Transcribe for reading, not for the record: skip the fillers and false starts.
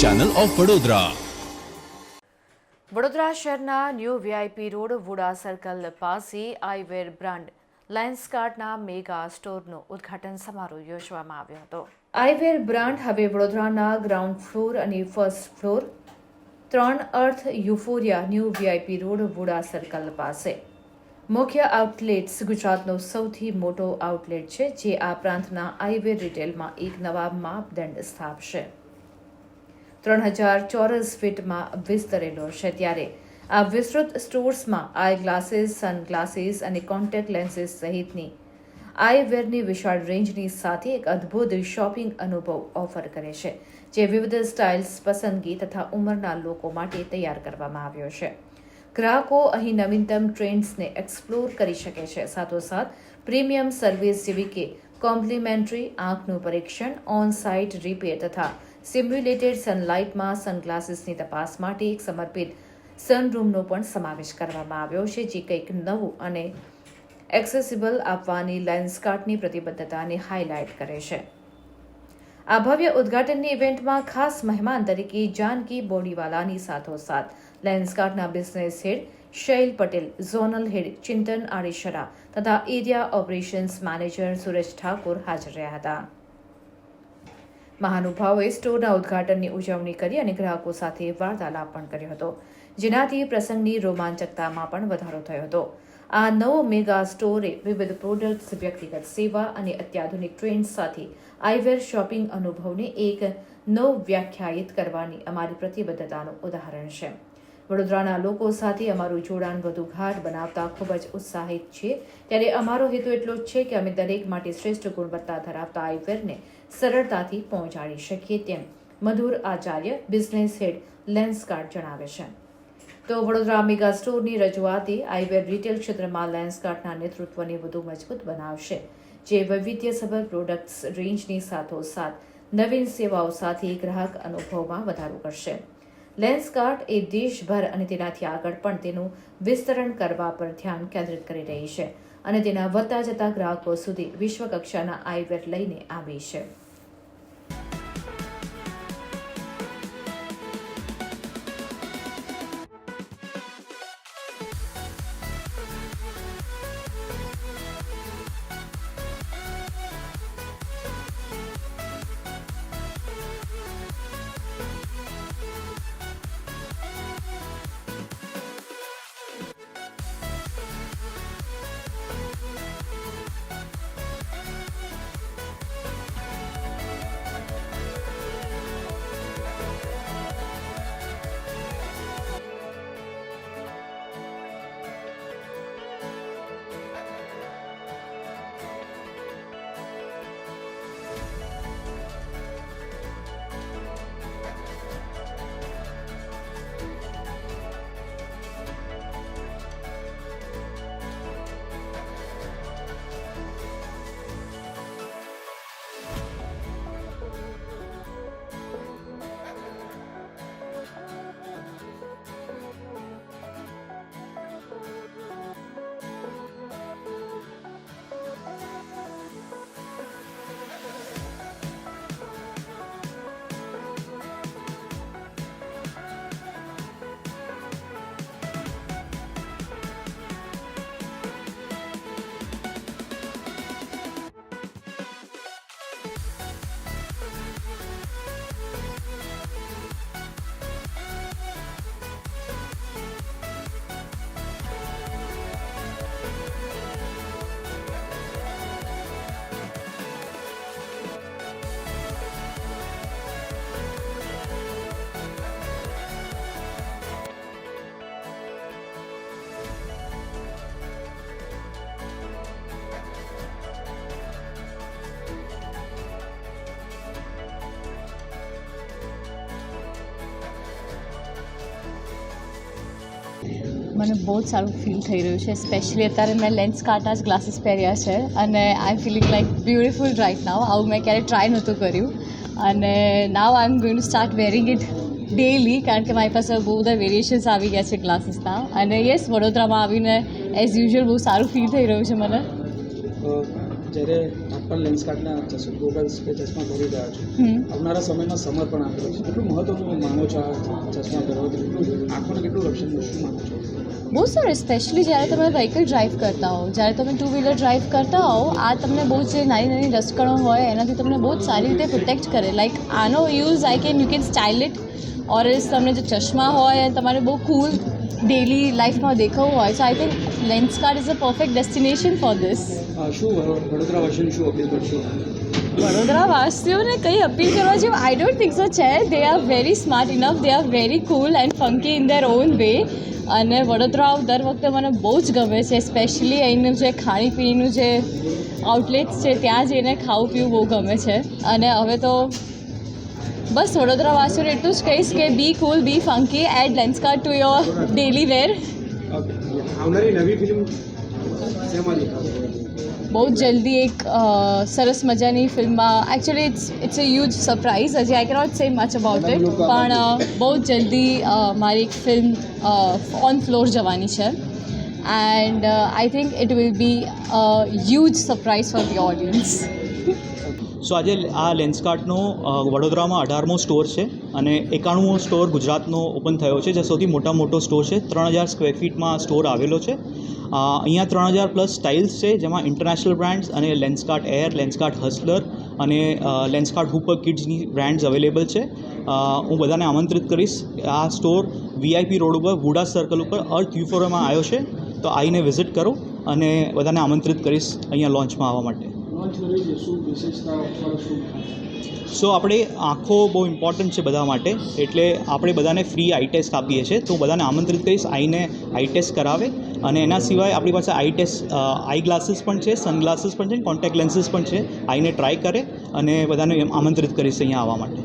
Channel of Vadodara. Vadodara શહેરના new VIP road VUDA circle પાસે આઈવેર brand લેન્સકાર્ટના mega સ્ટોરનો ઉદ્ઘાટન સમારોહ યોજવામાં આવ્યો હતો. આઈવેર બ્રાન્ડ હવે વડોદરાના ગ્રાઉન્ડ ફ્લોર અને first floor 3 Earth Euphoria new VIP road VUDA circle પાસે મુખ્ય આઉટલેટ્સ ગુજરાતનો સૌથી મોટો આઉટલેટ છે, જે આ પ્રાંતના આઈવેર રિટેલમાં એક નવા માપદંડ સ્થાપશે. 3000 ચોરસ ફીટમાં વિસ્તરેલો છે, ત્યારે આ વિસ્તૃત સ્ટોર્સમાં આઈ ગ્લાસીસ, સન ગ્લાસીસ અને કોન્ટેક્ટ લેન્સીસ સહિતની આઈવેરની વિશાળ રેન્જની સાથે એક અદ્ભુત શોપિંગ અનુભવ ઓફર કરે છે, જે વિવિધ સ્ટાઇલ્સ, પસંદગી તથા ઉંમરના લોકો માટે તૈયાર કરવામાં આવ્યો છે. ગ્રાહકો અહીં નવીનતમ ટ્રેન્ડ્સને એક્સપ્લોર કરી શકે છે, સાથોસાથ પ્રીમિયમ સર્વિસ જેવી કે કોમ્પ્લિમેન્ટરી આંખનું પરીક્ષણ, ઓન સાઇટ રિપેર તથા સિમ્યુલેટેડ સનલાઇટમાં સનગ્લાસીસની તપાસ માટે એક સમર્પિત સનરૂમનો પણ સમાવેશ કરવામાં આવ્યો છે, જે કંઈક નવું અને એક્સેસિબલ આપવાની લેન્સકાર્ટની પ્રતિબદ્ધતાને હાઇલાઇટ કરે છે. આ ભવ્ય ઉદ્ઘાટનની ઇવેન્ટમાં ખાસ મહેમાન તરીકે જાનકી બોડીવાલાની સાથોસાથ લેન્સકાર્ટના business head Shail Patel, zonal head Chintan Adesara તથા area operations manager Suresh Thakor હાજર રહ્યા હતા. મહાનુભાવોએ સ્ટોરના ઉદ્ઘાટનની ઉજવણી કરી અને ગ્રાહકો સાથે વાર્તાલાપ પણ કર્યો હતો, જેનાથી પ્રસંગની રોમાંચકતામાં પણ વધારો થયો હતો. આ નવો મેગા સ્ટોરે વિવિધ પ્રોડક્ટ્સ, વ્યક્તિગત સેવા અને અત્યાધુનિક ટ્રેન્ડ્સ સાથે આઈવેર શોપિંગ અનુભવને એક નવ વ્યાખ્યાયિત કરવાની અમારી પ્રતિબદ્ધતાનું ઉદાહરણ છે. વડોદરાના લોકો સાથે અમારું જોડાણ વધુ ગાઢ બનાવતા ખૂબ જ ઉત્સાહિત છીએ, ત્યારે અમારો હેતુ એટલો જ છે કે અમે દરેક માટે શ્રેષ્ઠ ગુણવત્તા ધરાવતા આઈવેરને સરળતાથી પહોંચાડી શકીએ, તેમ મધુર આચાર્ય, બિઝનેસ હેડ લેન્સકાર્ટ જણાવે છે. તો વડોદરા મેગા સ્ટોરની રજૂઆતે આઈવેર રિટેલ ક્ષેત્રમાં લેન્સકાર્ટના નેતૃત્વને વધુ મજબૂત બનાવશે, જે વૈવિધ્યસભર પ્રોડક્ટ્સ રેન્જની સાથોસાથ નવીન સેવાઓ સાથે ગ્રાહક અનુભવમાં વધારો કરશે. લેન્સકાર્ટ એ દેશભર અને તેનાથી આગળ પણ તેનું વિસ્તરણ કરવા પર ધ્યાન કેન્દ્રિત કરી રહી છે અને તેના વધતા જતા ગ્રાહકો સુધી વિશ્વકક્ષાના આઈવેર લઈને આવી છે. મને બહુ જ સારું ફીલ થઈ રહ્યું છે, સ્પેશિયલી અત્યારે મેં લેન્સકાર્ટના જ ગ્લાસીસ પહેર્યા છે અને I am feeling like beautiful right now. આવું મેં ક્યારેય ટ્રાય નહોતું કર્યું અને now I am going to start wearing it daily, કારણ કે મારી પાસે બહુ બધા વેરિએશન્સ આવી ગયા છે ગ્લાસીસના. અને યસ, વડોદરામાં આવીને એઝ યુઝ્યુઅલ બહુ સારું ફીલ થઈ રહ્યું છે મને. જ્યારે આપ પણ લેન્સ કાર્ડના ગોગલ્સ કે ચશ્મા પહેરી રહ્યા છો, આવનારા સમયમાં સમર પણ આપેલો છે, કેટલું મહત્વનું માનો છો આ ચશ્મા પહેરવાથી? આંખોને કેટલું રક્ષણ મળશે, શું માનો છો? બહુ સરસ, સ્પેશિયલી જ્યારે તમે વ્હીકલ ડ્રાઈવ કરતા હો, જ્યારે તમે ટુ વ્હીલર ડ્રાઈવ કરતા હો, આ તમને બહુ જે નાની નાની રસકણો હોય એનાથી તમને બહુ જ સારી રીતે પ્રોટેક્ટ કરે. લાઈક આનો use you can style it, or else તમને જે ચશ્મા હોય અને તમારે બહુ કૂલ ડેલી લાઈફમાં દેખાવું હોય, so I think Lenskart is a perfect destination for this. શું વડોદરાવાસીને શું અપીલ કરશો? વડોદરાવાસીઓને કંઈ અપીલ કરવા જેવું આઈ ડોન્ટ થિંક સો છે. They are very smart enough, they are very cool and funky in their on way. અને વડોદરા દર વખતે મને બહુ જ ગમે છે, સ્પેશિયલી અહીંનું જે ખાણીપીણીનું જે આઉટલેટ્સ છે ત્યાં જઈને ખાવું પીવું બહુ ગમે છે. અને હવે તો બસ વડોદરાવાસીઓને એટલું જ કહીશ કે be cool, be funky, add Lenskart to your daily wear. આવનારી નવી ફિલ્મ શેમાં દેખાશે? બહુ જ જલ્દી એક સરસ મજાની ફિલ્મમાં, actually it's a huge surprise, હજી I cannot say much about it, પણ બહુ જ જલ્દી મારી એક ફિલ્મ ઓન ફ્લોર જવાની છે and I think it will be a huge surprise for the audience. So આજે આ લેન્સકાર્ટનો વડોદરામાં 18મો સ્ટોર છે અને 91મો સ્ટોર ગુજરાતનો ઓપન થયો છે, જે સૌથી મોટો સ્ટોર છે. 3000 સ્ક્વેર ફીટમાં સ્ટોર આવેલો છે. અહીંયા 3000+ સ્ટાઇલ્સ છે, જેમાં ઇન્ટરનેશનલ બ્રાન્ડ્સ અને લેન્સકાર્ટ એર, લેન્સકાર્ટ હસલર અને લેન્સકાર્ટ હુપર કિડ્સની બ્રાન્ડ્સ અવેલેબલ છે. હું બધાને આમંત્રિત કરીશ. આ સ્ટોર VIP રોડ ઉપર વુડા સર્કલ ઉપર અર્થ યુફોરિયામાં આવ્યો છે, તો આવીને વિઝિટ કરો અને બધાને આમંત્રિત કરીશ અહીંયા લોન્ચમાં આવવા માટે. સો આપણે આંખો બહુ ઇમ્પોર્ટન્ટ છે બધા માટે, એટલે આપણે બધાને ફ્રી આઈ ટેસ્ટ આપીએ છીએ. તો હું બધાને આમંત્રિત કરીશ આવીને આઈ ટેસ્ટ કરાવે. અને એના સિવાય આપણી પાસે આઈ ગ્લાસીસ પણ છે, સનગ્લાસીસ પણ છે, કોન્ટેક્ટ લેન્સીસ પણ છે. આવીને ટ્રાય કરે અને બધાને આમંત્રિત કરીશ અહીંયા આવવા માટે.